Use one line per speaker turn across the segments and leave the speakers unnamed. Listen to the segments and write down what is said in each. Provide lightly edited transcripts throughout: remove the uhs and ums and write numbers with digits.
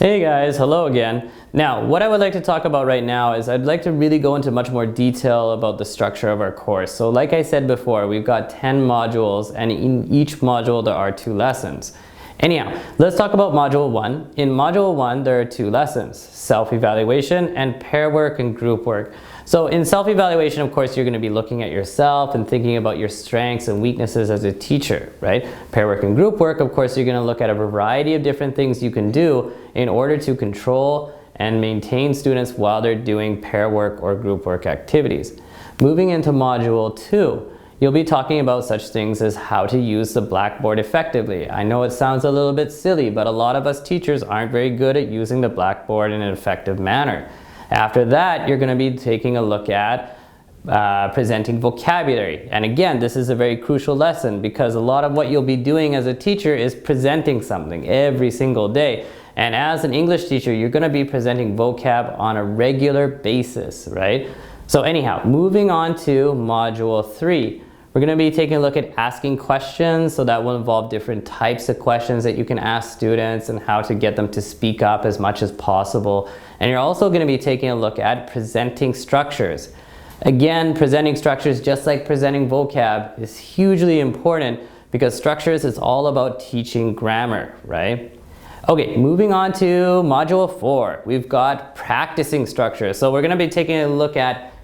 Hey guys, hello again. Now, what I would like to talk about right now is I'd like to really go into much more detail about the structure of our course. So like I said before, we've got 10 modules, and in each module there are 2 lessons. Anyhow, let's talk about Module 1. In Module 1, there are 2 lessons, self-evaluation and pair work and group work. So in self-evaluation, of course, you're going to be looking at yourself and thinking about your strengths and weaknesses as a teacher, right? Pair work and group work, of course, you're going to look at a variety of different things you can do in order to control and maintain students while they're doing pair work or group work activities. Moving into Module 2, you'll be talking about such things as how to use the Blackboard effectively. I know it sounds a little bit silly, but a lot of us teachers aren't very good at using the Blackboard in an effective manner. After that, you're going to be taking a look at presenting vocabulary. And again, this is a very crucial lesson because a lot of what you'll be doing as a teacher is presenting something every single day. And as an English teacher, you're going to be presenting vocab on a regular basis, right? So anyhow, moving on to Module 3. We're going to be taking a look at asking questions, so that will involve different types of questions that you can ask students and how to get them to speak up as much as possible. And you're also going to be taking a look at presenting structures. Again, presenting structures, just like presenting vocab, is hugely important because structures is all about teaching grammar, right? Okay, moving on to Module 4, we've got practicing structures. So we're going to be taking a look at,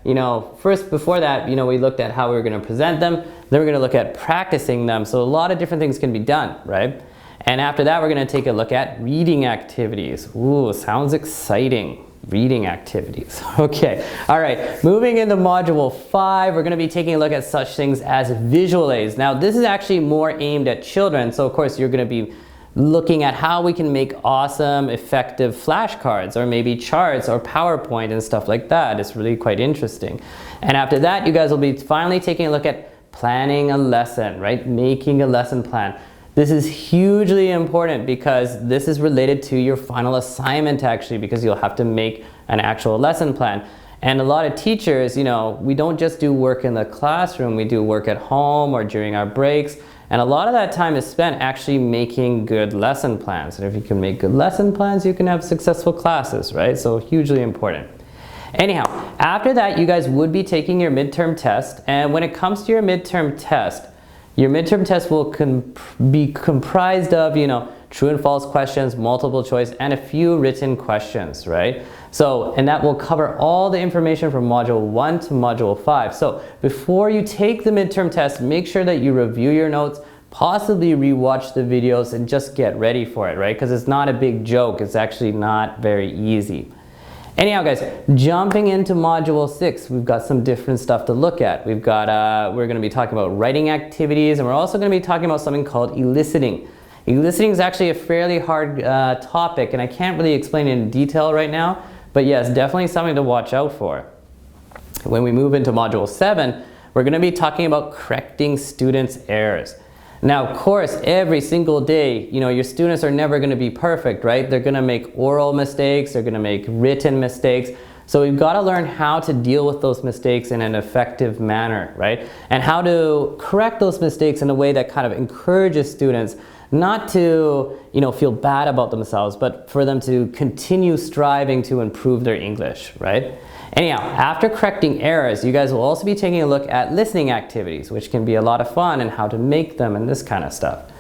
first before that, we looked at how we were going to present them, then we're going to look at practicing them. So a lot of different things can be done, right? And after that, we're going to take a look at reading activities. Ooh, sounds exciting. Reading activities. Okay, all right, moving into Module 5, we're going to be taking a look at such things as visual aids. Now, this is actually more aimed at children, so of course you're going to be looking at how we can make awesome, effective flashcards or maybe charts or PowerPoint and stuff like that. It's really quite interesting. And after that, you guys will be finally taking a look at planning a lesson, right? Making a lesson plan. This is hugely important because this is related to your final assignment actually, because you'll have to make an actual lesson plan. And a lot of teachers, we don't just do work in the classroom, we do work at home or during our breaks. And a lot of that time is spent actually making good lesson plans. And if you can make good lesson plans, you can have successful classes, right? So hugely important. Anyhow, after that, you guys would be taking your midterm test. And when it comes to your midterm test will be comprised of, true and false questions, multiple choice, and a few written questions, right? So, and that will cover all the information from Module 1 to Module 5. So, before you take the midterm test, make sure that you review your notes, possibly rewatch the videos, and just get ready for it, right? Because it's not a big joke, it's actually not very easy. Anyhow, guys, jumping into Module 6, we've got some different stuff to look at. We're going to be talking about writing activities, and we're also going to be talking about something called eliciting. Eliciting is actually a fairly hard topic, and I can't really explain it in detail right now, but yes, definitely something to watch out for. When we move into Module 7, we're going to be talking about correcting students' errors. Now, of course, every single day, your students are never going to be perfect, right? They're going to make oral mistakes, they're going to make written mistakes. So we've got to learn how to deal with those mistakes in an effective manner, right? And how to correct those mistakes in a way that kind of encourages students not to, feel bad about themselves, but for them to continue striving to improve their English, right? Anyhow, after correcting errors, you guys will also be taking a look at listening activities, which can be a lot of fun, and how to make them and this kind of stuff.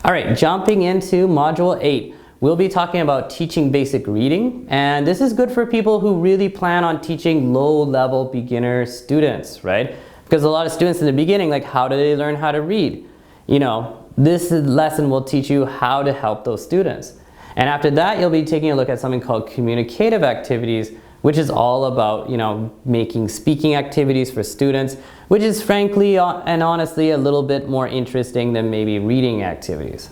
All right, jumping into Module 8, we'll be talking about teaching basic reading, and this is good for people who really plan on teaching low-level beginner students, right? Because a lot of students in the beginning, like, how do they learn how to read? This lesson will teach you how to help those students. And after that, you'll be taking a look at something called communicative activities, which is all about, making speaking activities for students, which is frankly and honestly a little bit more interesting than maybe reading activities.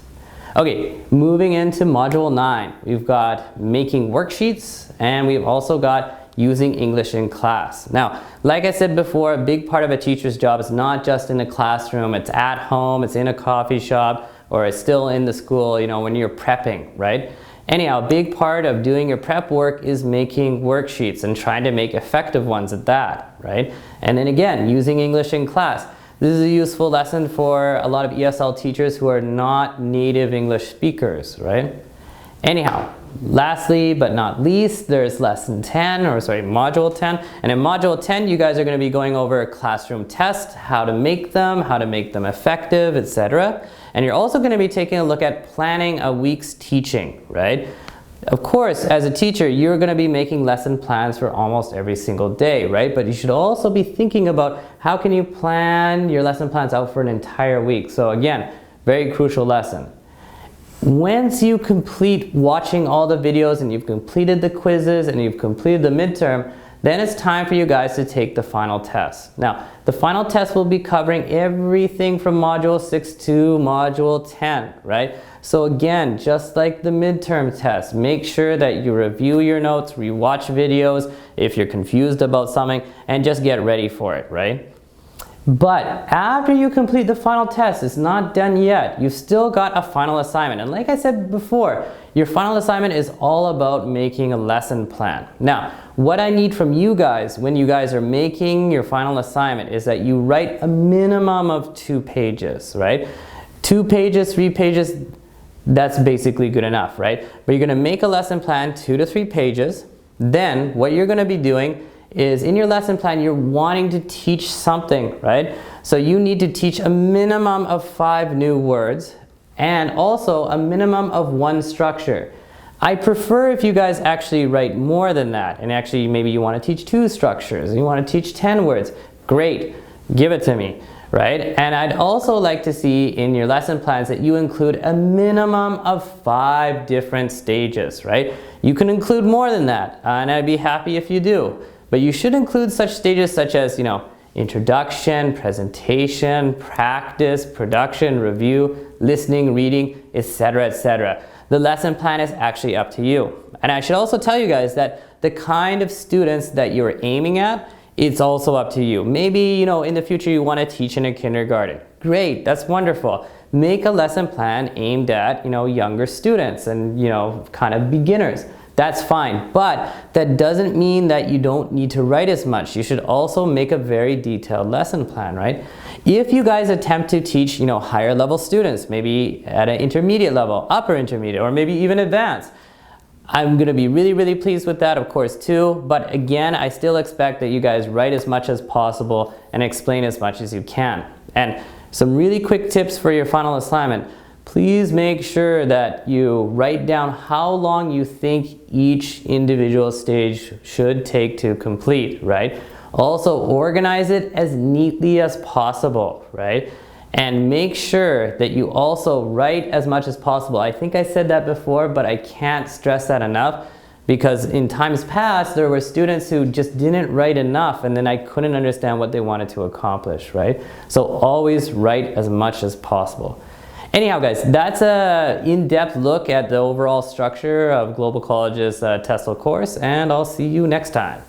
Okay, moving into Module 9, we've got making worksheets, and we've also got using English in class. Now, like I said before, a big part of a teacher's job is not just in the classroom, it's at home, it's in a coffee shop, or it's still in the school, when you're prepping, right? Anyhow, a big part of doing your prep work is making worksheets and trying to make effective ones at that, right? And then again, using English in class. This is a useful lesson for a lot of ESL teachers who are not native English speakers, right? Anyhow, lastly but not least, there's lesson 10, or sorry, module 10. And in module 10, you guys are going to be going over classroom tests, how to make them effective, etc. And you're also going to be taking a look at planning a week's teaching, right? Of course, as a teacher, you're going to be making lesson plans for almost every single day, right? But you should also be thinking about how can you plan your lesson plans out for an entire week. So again, very crucial lesson. Once you complete watching all the videos and you've completed the quizzes and you've completed the midterm, then it's time for you guys to take the final test. Now, the final test will be covering everything from module 6 to module 10, right? So again, just like the midterm test, make sure that you review your notes, rewatch videos if you're confused about something, and just get ready for it, right? But after you complete the final test, it's not done yet. You've still got a final assignment. And like I said before, your final assignment is all about making a lesson plan. Now, what I need from you guys when you guys are making your final assignment is that you write a minimum of 2 pages, right? 2 pages, 3 pages, that's basically good enough, right? But you're gonna make a lesson plan, 2 to 3 pages. Then what you're gonna be doing is in your lesson plan, you're wanting to teach something, right? So you need to teach a minimum of 5 new words and also a minimum of 1 structure. I prefer if you guys actually write more than that, and actually maybe you want to teach 2 structures, you want to teach 10 words. Great, give it to me, right? And I'd also like to see in your lesson plans that you include a minimum of 5 different stages, right? You can include more than that, and I'd be happy if you do. But you should include such stages such as, introduction, presentation, practice, production, review, listening, reading, etc., etc. The lesson plan is actually up to you. And I should also tell you guys that the kind of students that you're aiming at, it's also up to you. Maybe, in the future you want to teach in a kindergarten. Great, that's wonderful. Make a lesson plan aimed at, younger students and, kind of beginners. That's fine, but that doesn't mean that you don't need to write as much. You should also make a very detailed lesson plan, right? If you guys attempt to teach, higher level students, maybe at an intermediate level, upper intermediate, or maybe even advanced, I'm gonna be really, really pleased with that, of course, too. But again, I still expect that you guys write as much as possible and explain as much as you can. And some really quick tips for your final assignment. Please make sure that you write down how long you think each individual stage should take to complete, right? Also, organize it as neatly as possible, right? And make sure that you also write as much as possible. I think I said that before, but I can't stress that enough, because in times past, there were students who just didn't write enough, and then I couldn't understand what they wanted to accomplish, right? So always write as much as possible. Anyhow, guys, that's an in-depth look at the overall structure of Global College's TESOL course, and I'll see you next time.